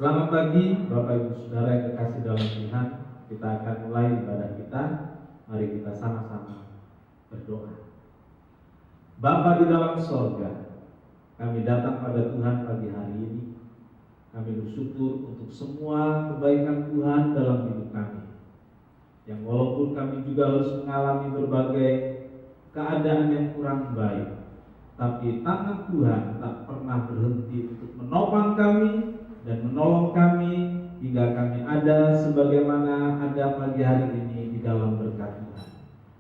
Selamat pagi Bapak Ibu Saudara yang terkasih dalam Tuhan. Kita akan mulai ibadah kita. Mari kita sama-sama berdoa. Bapa di dalam sorga, kami datang pada Tuhan pagi hari ini. Kami bersyukur untuk semua kebaikan Tuhan dalam hidup kami, yang walaupun kami juga harus mengalami berbagai keadaan yang kurang baik, tapi tangan Tuhan tak pernah berhenti untuk menopang kami dan menolong kami hingga kami ada sebagaimana ada pagi hari ini di dalam berkat Tuhan.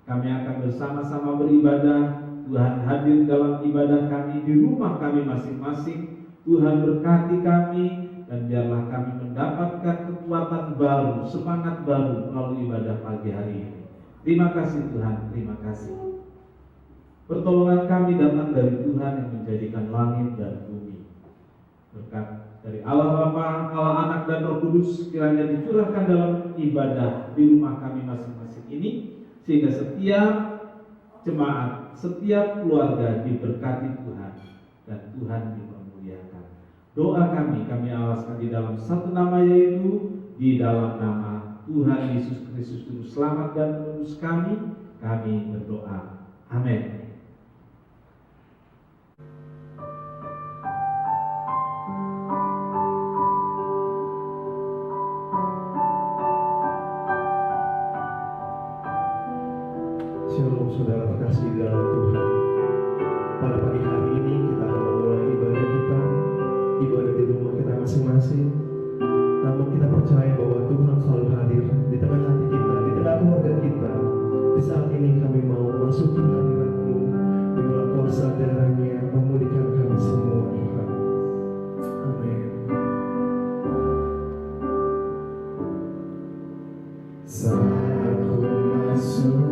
Kami akan bersama-sama beribadah. Tuhan hadir dalam ibadah kami di rumah kami masing-masing. Tuhan berkati kami dan biarlah kami mendapatkan kekuatan baru, semangat baru melalui ibadah pagi hari ini. Terima kasih Tuhan, terima kasih. Pertolongan kami datang dari Tuhan yang menjadikan langit dan bumi. Berkat dari Allah Bapa, Allah Anak dan Roh Kudus kiranya dicurahkan dalam ibadah di rumah kami masing-masing ini, sehingga setiap jemaat, setiap keluarga diberkati Tuhan dan Tuhan dipermuliakan. Doa kami alaskan di dalam satu nama, yaitu di dalam nama Tuhan Yesus Kristus Juru Selamat dan Penebus kami berdoa. Amin. Shalom saudara terkasih dalam Tuhan. Pada pagi hari ini kita akan memulai ibadah di rumah kita masing-masing. Namun kita percaya bahwa Tuhan selalu hadir di tengah hati kita, di tengah keluarga kita. Di saat ini kami mau memasuki hadirat-Mu, biarlah kuasa darah-Nya memulihkan kami semua, Tuhan. Amin. Saat ku masuk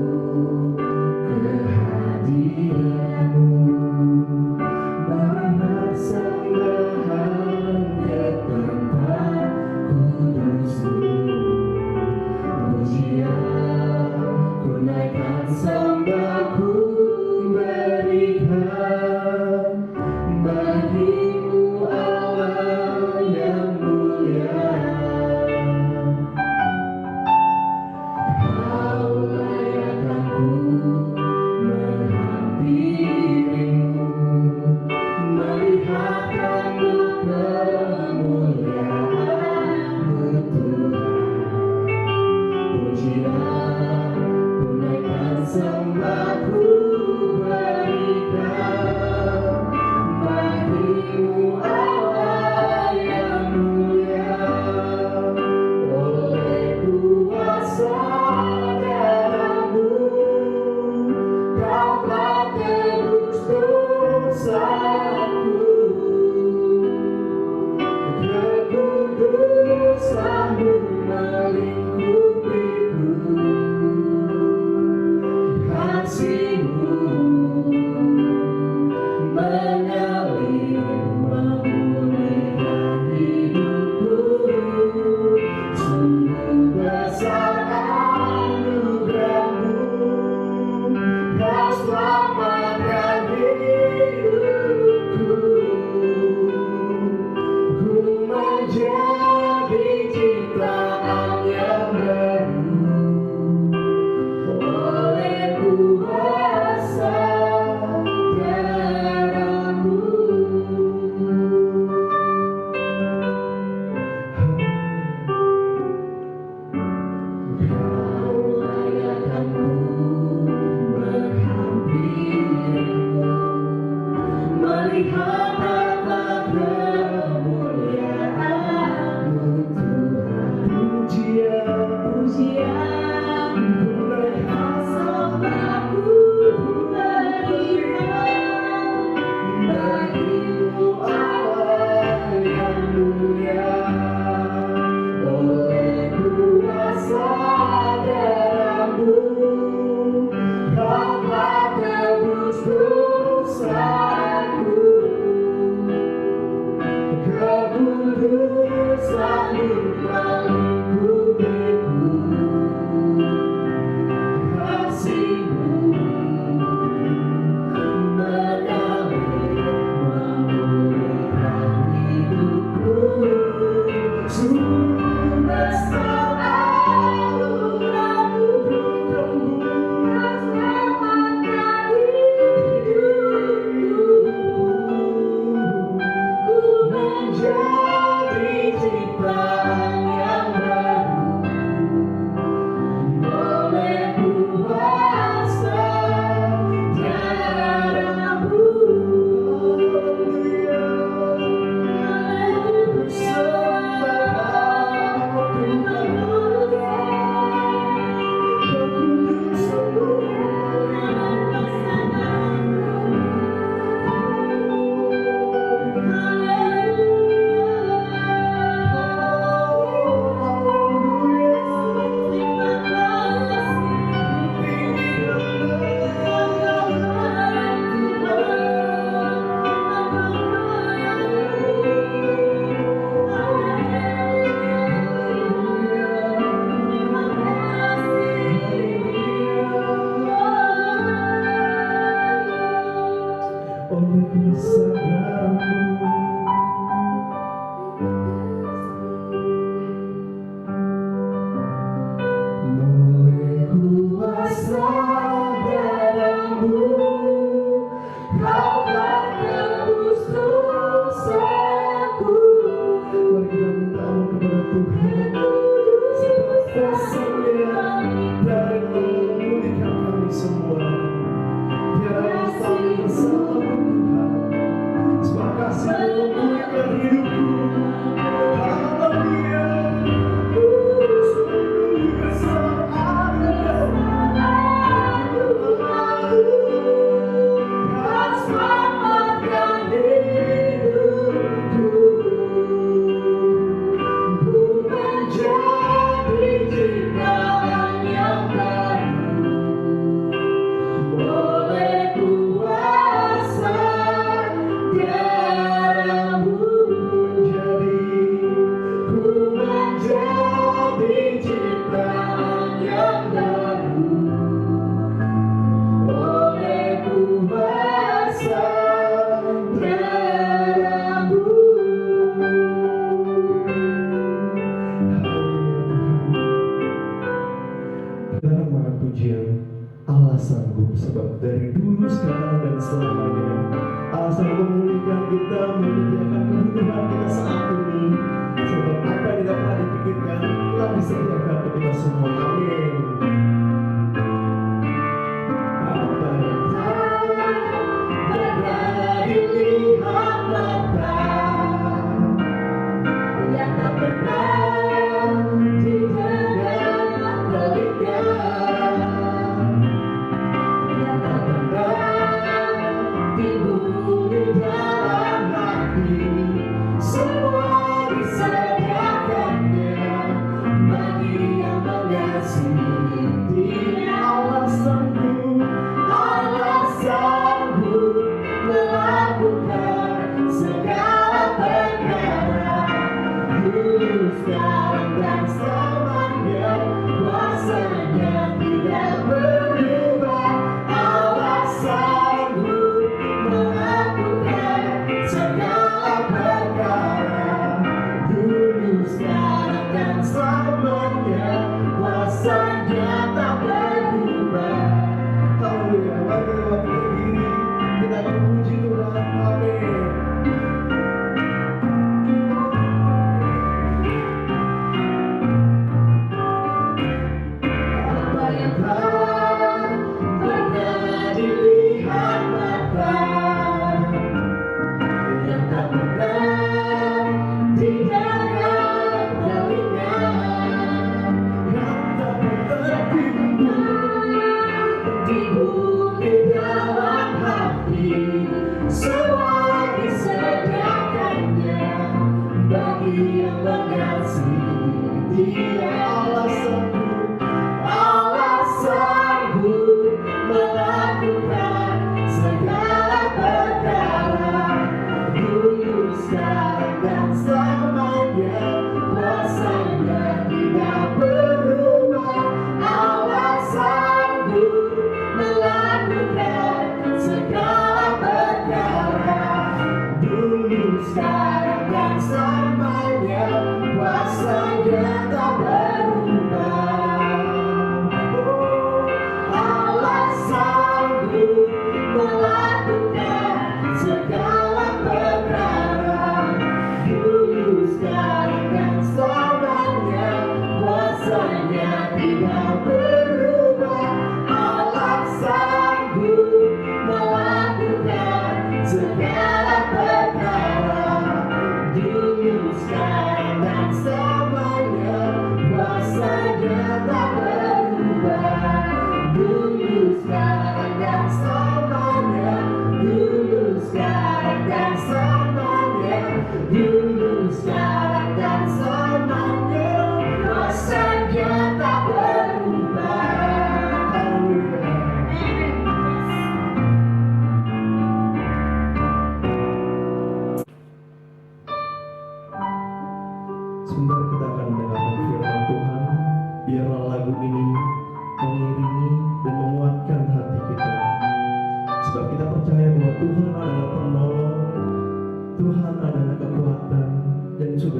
Sebab kita percaya bahwa Tuhan adalah penolong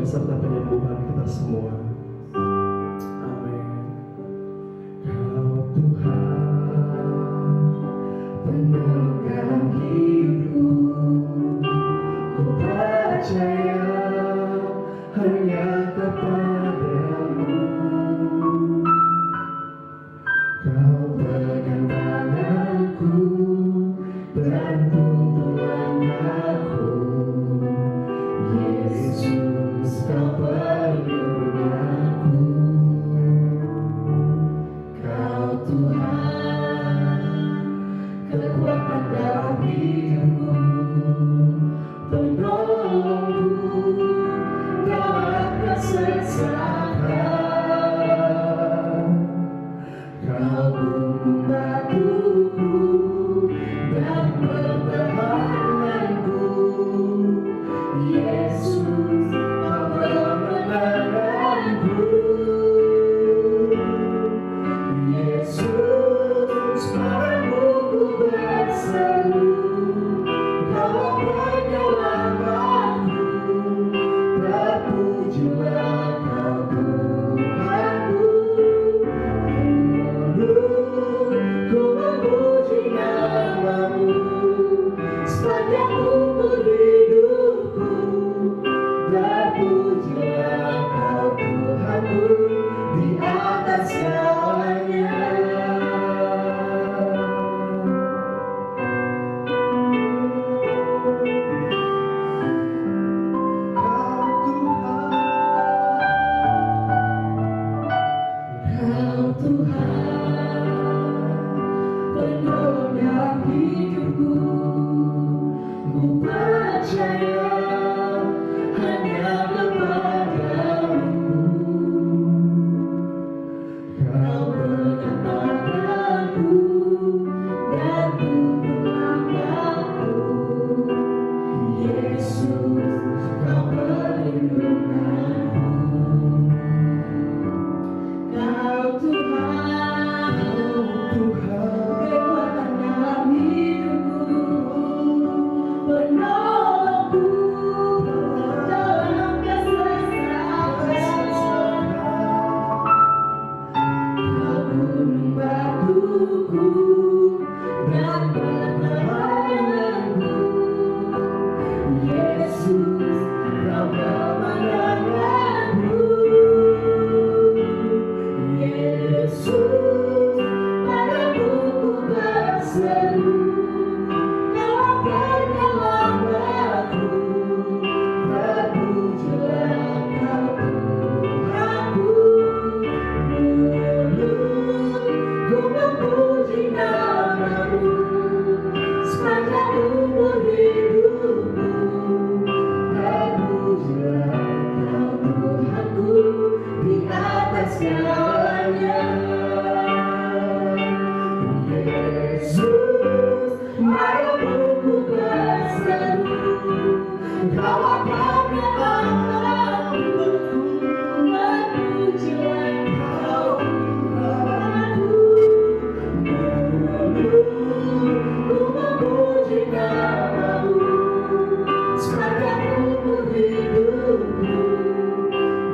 beserta penyembuhan kita semua. Amin. Kau Tuhan, pemegang hidupku, ku percaya hanya kepadamu. Kau pegang tanganku dan tuntun langkahku, Yesus, kau pelindung aku. Kau Tuhan, kekuatan dalam hidupku, penolongku dalam kesesakan. Kau gunung batuku dan pertahananku, Yesus, kau kemenanganku. Yesus, padamu ku berseru, kau penyelamatku, terpujilah kau Tuhanku. Ku memuji namamu sepanjang umur hidupku, terpujilah kau Tuhanku di atas segalanya. Kau Tuhan, penolong hidupku, ku percaya hanya kepadamu. Kau pegang tanganku dan tuntun langkahku, Yesus, kau pelindung aku. Kau Tuhan, kekuatan dalam hidupku, penolongku dalam kesesakan. Kau gunung batuku dan pertahananku, Yesus, kau kemenanganku. Yesus, padamu ku berseru, kau penyelamatku, terpujilah kau Tuhanku. Ku memuji namamu sepanjang umur hidupku, terpujilah kau Tuhanku di atas segalanya. Yesus, padamu ku berseru, kau akan menolongku, terpujilah kau Tuhanku. Ku memuji namamu sepanjang umur hidupku,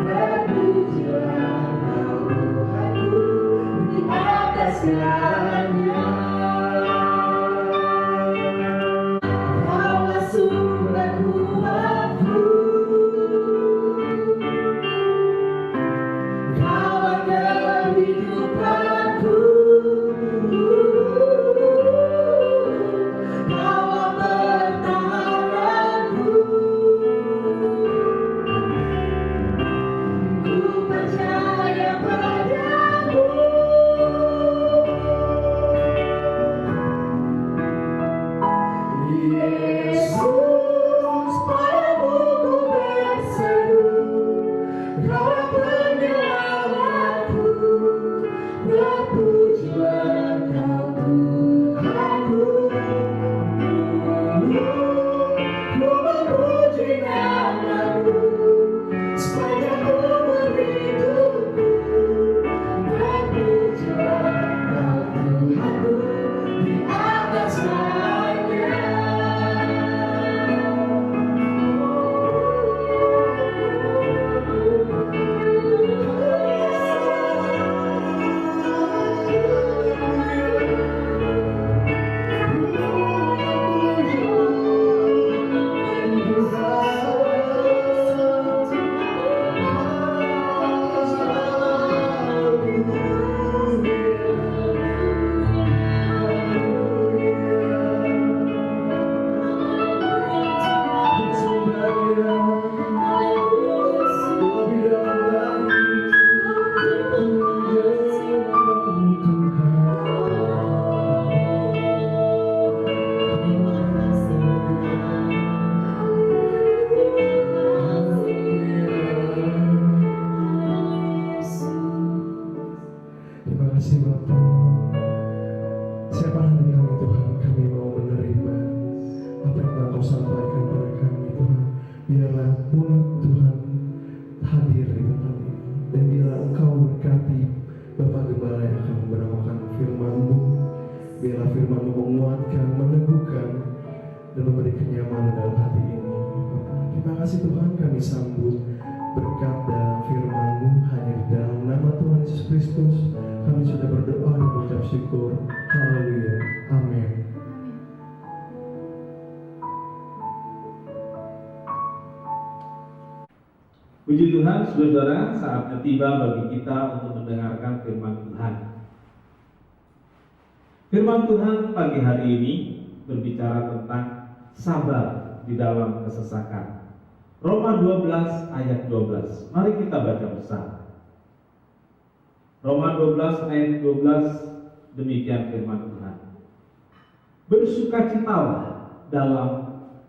terpujilah kau Tuhanku di atas segalanya. Kaulah sumber kuatku, kaulah kehidupanku, kaulah pertahananku. Ku percaya padamu, kasih Tuhan, kami sambut berkat dan firman-Mu hanya di dalam nama Tuhan Yesus Kristus. Kami sudah berdoa dan mengucap syukur. Haleluya. Amin. Puji Tuhan, saudara, saatnya tiba bagi kita untuk mendengarkan firman Tuhan. Firman Tuhan pagi hari ini berbicara tentang sabar di dalam kesesakan. Roma 12 ayat 12. Mari kita baca bersama. Roma 12 ayat 12, demikian firman Tuhan. Bersukacitalah dalam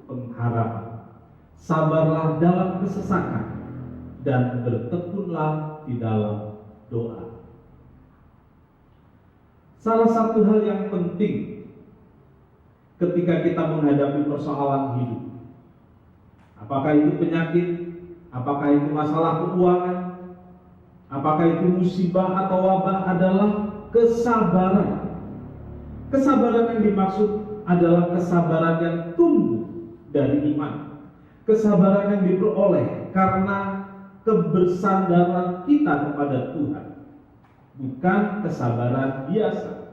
pengharapan, sabarlah dalam kesesakan, dan bertekunlah di dalam doa. Salah satu hal yang penting ketika kita menghadapi persoalan hidup, apakah itu penyakit, apakah itu masalah keuangan, apakah itu musibah atau wabah, adalah kesabaran. Kesabaran yang dimaksud adalah kesabaran yang tumbuh dari iman, kesabaran yang diperoleh karena kebersandaran kita kepada Tuhan, bukan kesabaran biasa.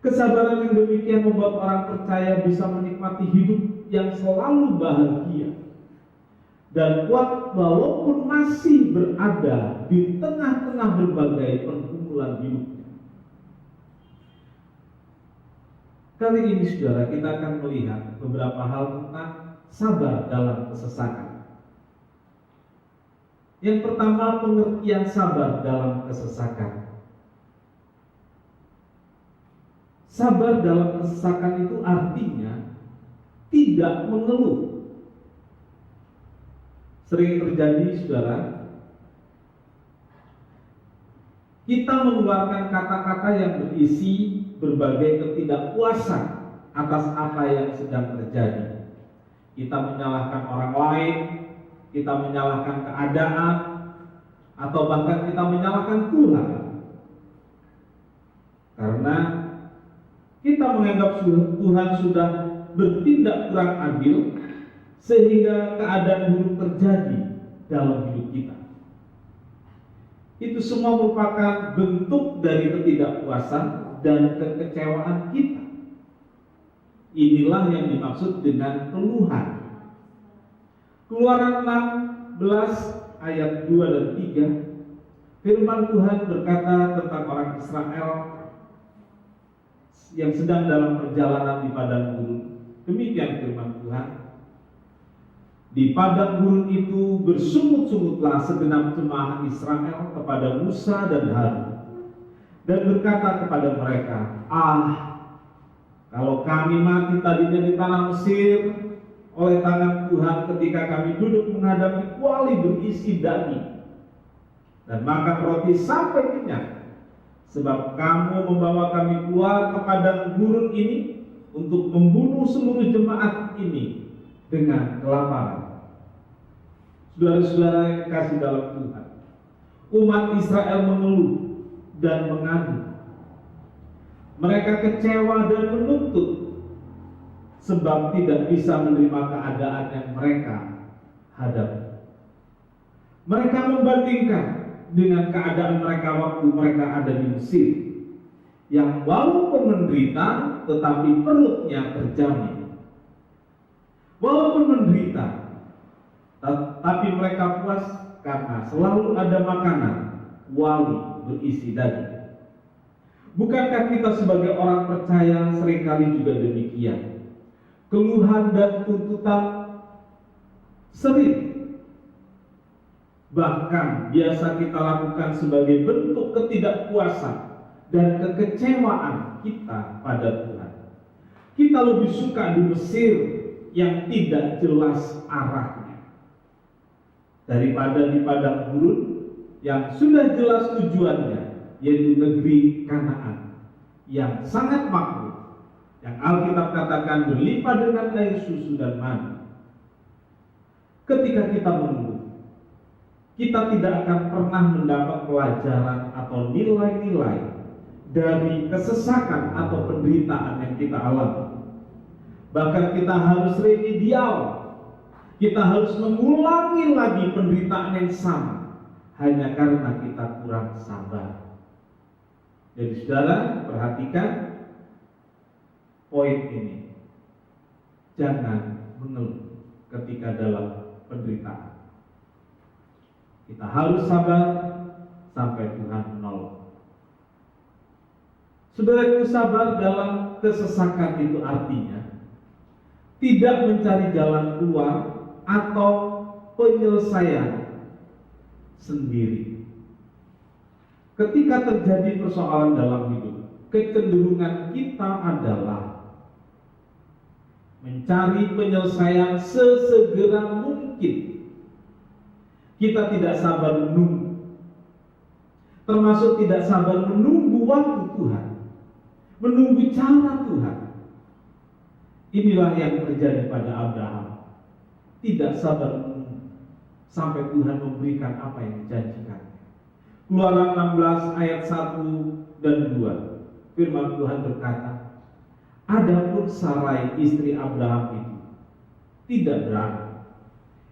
Kesabaran yang demikian membuat orang percaya bisa menikmati hidup yang selalu bahagia dan kuat walaupun masih berada di tengah-tengah berbagai pergumulan hidupnya. Kali ini saudara, kita akan melihat beberapa hal tentang sabar dalam kesesakan. Yang pertama, pengertian sabar dalam kesesakan. Sabar dalam kesesakan itu artinya tidak mengeluh. Sering terjadi, saudara, kita mengeluarkan kata-kata yang berisi berbagai ketidakpuasan atas apa yang sedang terjadi. Kita menyalahkan orang lain, kita menyalahkan keadaan, atau bahkan kita menyalahkan Tuhan. Karena kita menganggap Tuhan sudah bertindak kurang adil sehingga keadaan buruk terjadi dalam hidup kita. Itu semua merupakan bentuk dari ketidakpuasan dan kekecewaan kita. Inilah yang dimaksud dengan keluhan. Keluaran 16 ayat 2 dan 3, firman Tuhan berkata tentang orang Israel yang sedang dalam perjalanan di padang gurun. Demikian firman Tuhan. Di padang gurun itu bersungut-sungutlah segenap jemaah Israel kepada Musa dan Harun, dan berkata kepada mereka, kalau kami mati tadinya di tanah Mesir oleh tangan Tuhan ketika kami duduk menghadapi kuali berisi daging dan makan roti sampai kenyang, sebab kamu membawa kami keluar ke padang gurun ini untuk membunuh seluruh jemaat ini dengan kelaparan. Saudara-saudara yang kasih dalam Tuhan, umat Israel mengeluh dan mengadu. Mereka kecewa dan menuntut sebab tidak bisa menerima keadaan yang mereka hadapi. Mereka membandingkan dengan keadaan mereka waktu mereka ada di Mesir, yang walaupun menderita tetapi perutnya terjamin. Walaupun menderita, tapi mereka puas karena selalu ada makanan kuali berisi daging. Bukankah kita sebagai orang percaya seringkali juga demikian? Keluhan dan tuntutan sering, bahkan biasa kita lakukan sebagai bentuk ketidakpuasan dan kekecewaan kita pada Tuhan. Kita lebih suka di Mesir yang tidak jelas arahnya daripada di padang gurun yang sudah jelas tujuannya, yaitu negeri Kanaan yang sangat makmur, yang Alkitab katakan berlimpah dengan air susu dan madu. Ketika kita menunggu, kita tidak akan pernah mendapat pelajaran atau nilai-nilai dari kesesakan atau penderitaan yang kita alami. Bahkan kita harus remedial, Kita harus mengulangi lagi penderitaan yang sama hanya karena kita kurang sabar. Jadi saudara, perhatikan poin ini. Jangan mengeluh ketika dalam penderitaan. Kita harus sabar sampai Tuhan menolong. Saudara, itu sabar dalam kesesakan itu artinya tidak mencari jalan keluar atau penyelesaian sendiri. Ketika terjadi persoalan dalam hidup, kecenderungan kita adalah mencari penyelesaian sesegera mungkin. Kita tidak sabar menunggu, termasuk tidak sabar menunggu waktu Tuhan, menunggu cara Tuhan. Inilah yang terjadi pada Abraham. Tidak sabar menunggu sampai Tuhan memberikan apa yang dijanjikan. Keluaran 16 ayat 1 dan 2. Firman Tuhan berkata, adapun Sarai istri Abraham itu tidak berani.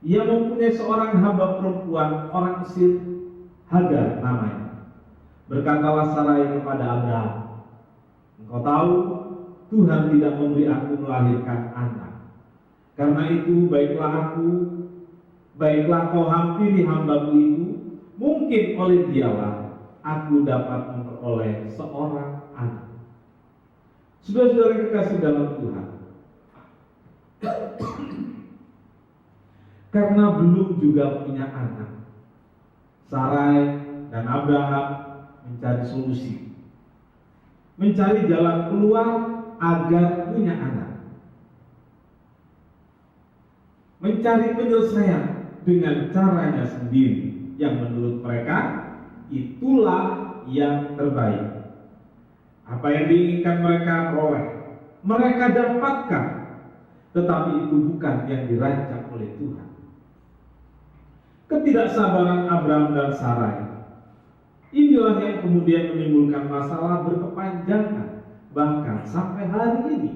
Ia mempunyai seorang hamba perempuan orang Mesir, Hagar namanya. Berkatalah Sarai kepada Abraham, engkau tahu Tuhan tidak memberi aku melahirkan anak. Karena itu baiklah kau hampiri hambaku itu, mungkin oleh dialah aku dapat memperoleh seorang anak. Saudara-saudara yang kekasih dalam Tuhan, karena belum juga punya anak, Sarai dan Abraham mencari solusi, mencari jalan keluar agar punya anak, mencari penyelesaian dengan caranya sendiri yang menurut mereka itulah yang terbaik. Apa yang diinginkan mereka peroleh, mereka dapatkan, tetapi itu bukan yang dirancang oleh Tuhan. Ketidaksabaran Abraham dan Sarai inilah yang kemudian menimbulkan masalah berkepanjangan bahkan sampai hari ini.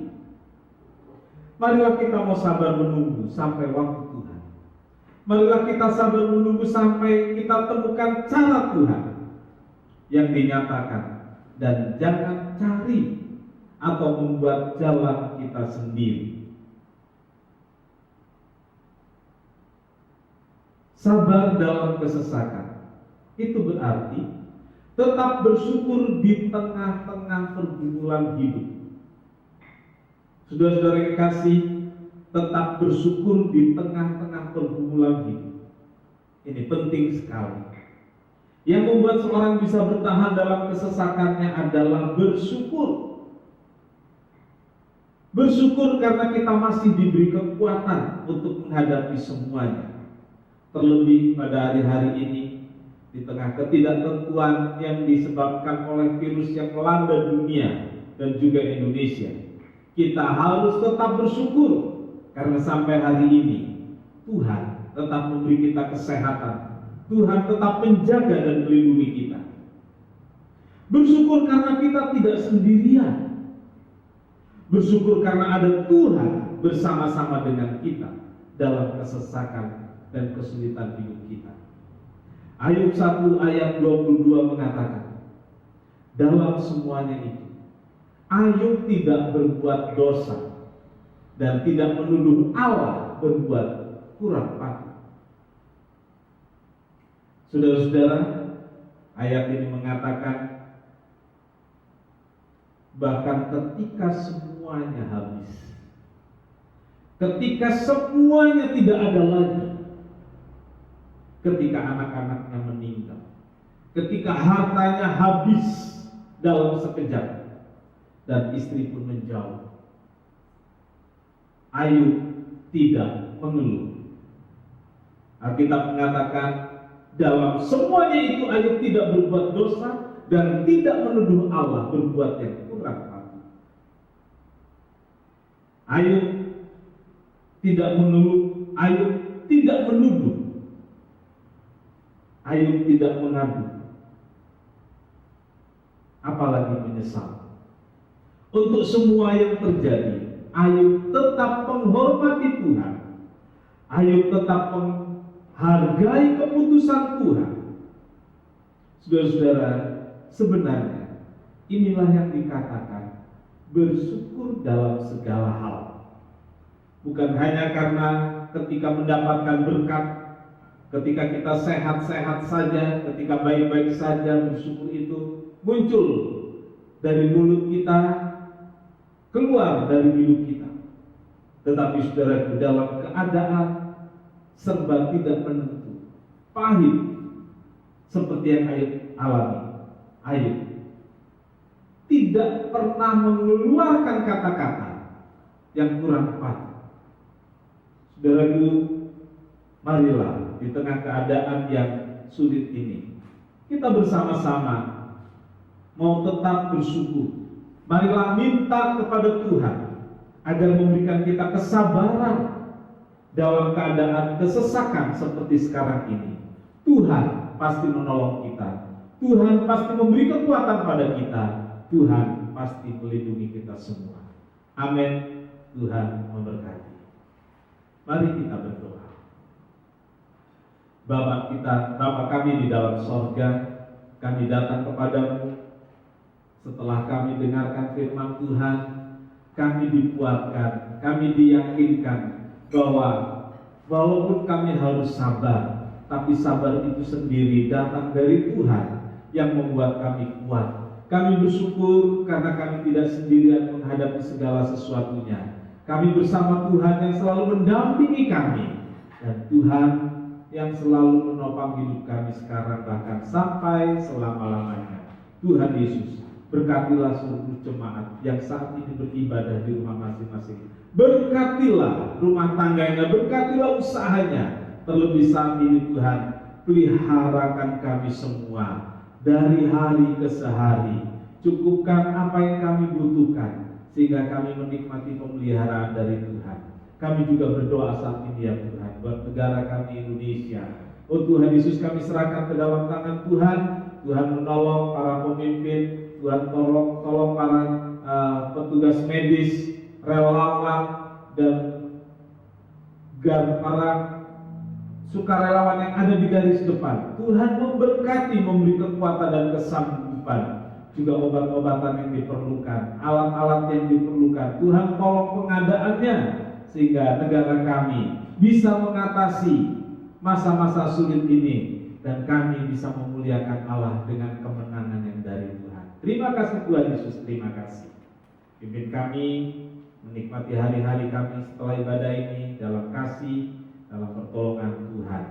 Marilah kita mau sabar menunggu sampai waktu Tuhan. Marilah kita sabar menunggu sampai kita temukan cara Tuhan yang dinyatakan, dan jangan cari atau membuat jalan kita sendiri. Sabar dalam kesesakan itu berarti tetap bersyukur di tengah-tengah pergumulan hidup. Saudara-saudara yang kasih, tetap bersyukur di tengah-tengah pergumulan hidup. Ini penting sekali. Yang membuat seorang bisa bertahan dalam kesesakannya adalah bersyukur. Bersyukur karena kita masih diberi kekuatan untuk menghadapi semuanya. Terlebih pada hari-hari ini, di tengah ketidaktentuan yang disebabkan oleh virus yang melanda dunia dan juga Indonesia, kita harus tetap bersyukur karena sampai hari ini Tuhan tetap memberi kita kesehatan, Tuhan tetap menjaga dan melindungi kita. Bersyukur karena kita tidak sendirian. Bersyukur karena ada Tuhan bersama-sama dengan kita dalam kesesakan dan kesulitan hidup kita. Ayub 1 ayat 22 mengatakan, dalam semuanya itu Ayub tidak berbuat dosa dan tidak menuduh Allah berbuat kurang patuh. Saudara-saudara, ayat ini mengatakan bahkan ketika semuanya habis, ketika semuanya tidak ada lagi, ketika anak-anaknya meninggal, ketika hartanya habis dalam sekejap, dan istri pun menjauh, Ayub tidak mengeluh. Alkitab mengatakan dalam semuanya itu Ayub tidak berbuat dosa dan tidak menuduh Allah berbuat yang kurang patuh. Ayub tidak mengeluh, Ayub tidak menuduh, Ayub tidak mengadu, apalagi menyesal. Untuk semua yang terjadi, Ayub tetap menghormati Tuhan. Ayo tetap menghargai keputusan Tuhan. Saudara-saudara, sebenarnya inilah yang dikatakan bersyukur dalam segala hal. Bukan hanya karena ketika mendapatkan berkat, ketika kita sehat-sehat saja, ketika baik-baik saja, bersyukur itu muncul dari mulut kita, keluar dari hidup kita. Tetapi saudara, dalam keadaan serba tidak menentu, pahit, seperti yang Ayub alami, Ayub tidak pernah mengeluarkan kata-kata yang kurang tepat. Saudaraku, marilah di tengah keadaan yang sulit ini, kita bersama-sama mau tetap bersyukur. Marilah minta kepada Tuhan agar memberikan kita kesabaran dalam keadaan kesesakan seperti sekarang ini. Tuhan pasti menolong kita. Tuhan pasti memberi kekuatan pada kita. Tuhan pasti melindungi kita semua. Amin. Tuhan memberkati. Mari kita berdoa. Bapa kami di dalam sorga, kami datang kepadamu. Setelah kami dengarkan firman Tuhan, kami dikuatkan, kami diyakinkan bahwa walaupun kami harus sabar, tapi sabar itu sendiri datang dari Tuhan yang membuat kami kuat. Kami bersyukur karena kami tidak sendirian menghadapi segala sesuatunya. Kami bersama Tuhan yang selalu mendampingi kami, dan Tuhan yang selalu menopang hidup kami sekarang bahkan sampai selama-lamanya. Tuhan Yesus, berkatilah seluruh jemaat yang saat ini beribadah di rumah masing-masing. Berkatilah rumah tangganya, berkatilah usahanya. Terlebih saat ini Tuhan, peliharakan kami semua dari hari ke sehari. Cukupkan apa yang kami butuhkan, sehingga kami menikmati pemeliharaan dari Tuhan. Kami juga berdoa saat ini ya Tuhan, buat negara kami Indonesia. Oh Tuhan Yesus, kami serahkan ke dalam tangan Tuhan. Tuhan menolong para pemimpin, Tuhan tolong para petugas medis, relawan, dan para sukarelawan yang ada di garis depan. Tuhan memberkati, memberi kekuatan dan kesanggupan, juga obat-obatan yang diperlukan, alat-alat yang diperlukan. Tuhan tolong pengadaannya, sehingga negara kami bisa mengatasi masa-masa sulit ini, dan kami bisa memuliakan Allah dengan kemenangan yang dari Tuhan. Terima kasih Tuhan Yesus, terima kasih. Pimpin kami menikmati hari-hari kami setelah ibadah ini dalam kasih, dalam pertolongan Tuhan.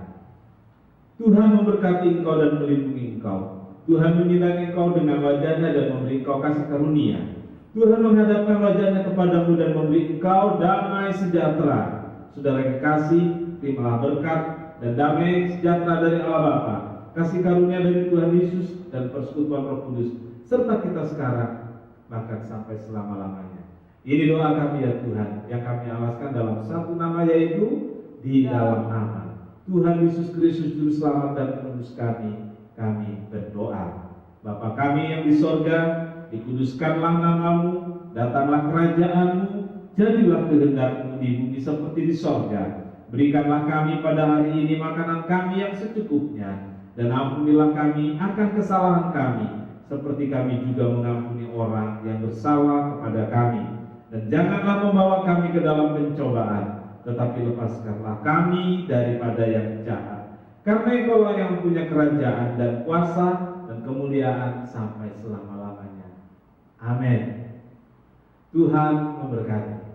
Tuhan memberkati engkau dan melindungi engkau. Tuhan menyinari engkau dengan wajahnya dan memberi engkau kasih karunia. Tuhan menghadapkan wajahnya kepadamu dan memberi engkau damai sejahtera. Saudara yang kekasih, terimalah berkat dan damai sejahtera dari Allah Bapa, kasih karunia dari Tuhan Yesus dan persekutuan Roh Kudus, serta kita sekarang bahkan sampai selama-lamanya. Ini doa kami ya Tuhan, yang kami alaskan dalam satu nama, yaitu di dalam nama Tuhan Yesus Kristus Juru Selamat dan Penebus kami berdoa. Bapa kami yang di sorga, dikuduskanlah namamu, datanglah kerajaanmu, jadilah kehendakmu di bumi seperti di sorga. Berikanlah kami pada hari ini makanan kami yang secukupnya, dan ampunilah kami akan kesalahan kami, seperti kami juga mengampuni orang yang bersalah kepada kami. Dan janganlah membawa kami ke dalam pencobaan, tetapi lepaskanlah kami daripada yang jahat. Karena Engkau yang punya kerajaan dan kuasa dan kemuliaan sampai selama-lamanya. Amin. Tuhan memberkati.